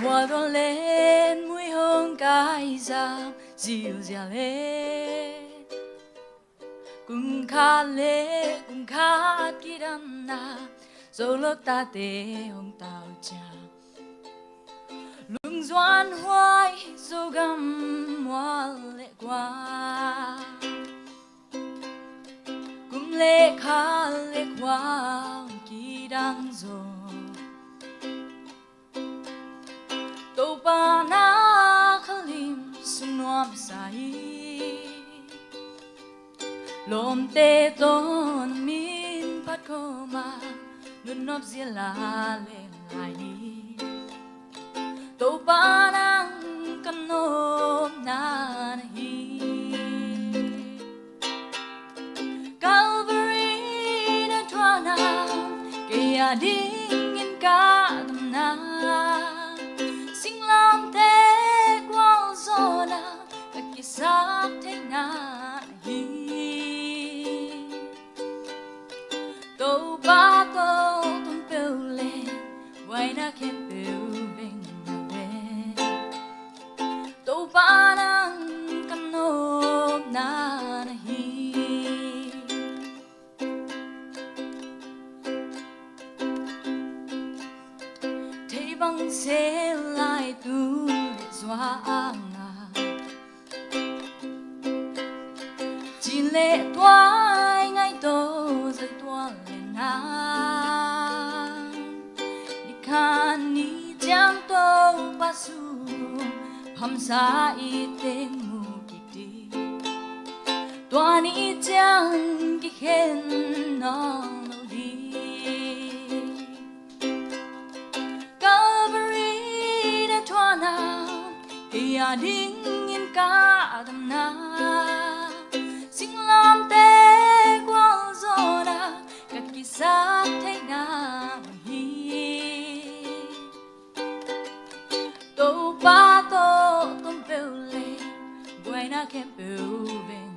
mùa đón lên mùi hương cay giang dịu dàng lên cùng khát kỳ đam na dấu lớp ta tê hồng tàu cha lưng doan hoài dấu găm hoa lệ qua cùng lệ qua kỳ đang rồi tàu ba na khalim sunuam sai lom te ton min pat koma nun nop zia la lên lại đi tàu ba nang kam nôm na hi Calvary na thoa na kaya ding in ka tam na sing lam te qual zona các kisah thế na hi tàu ba tàu tung bêu lên quay na khen bêu bên nhà bên tàu ba nang kam nôm na hi thấy băng xe lại tu để xóa ngà chỉ lệ toái ngay tô rơi toa lên na đi khan ni jang tô pasu hầm sa i tên mu kiti toa ni jang ki khen no đi Calvary đã thoa na kaya ding in ka tam na sing lam te qual zona các kisah thế na hi tàu ba tô tom bêu lên quay na khen bêu bên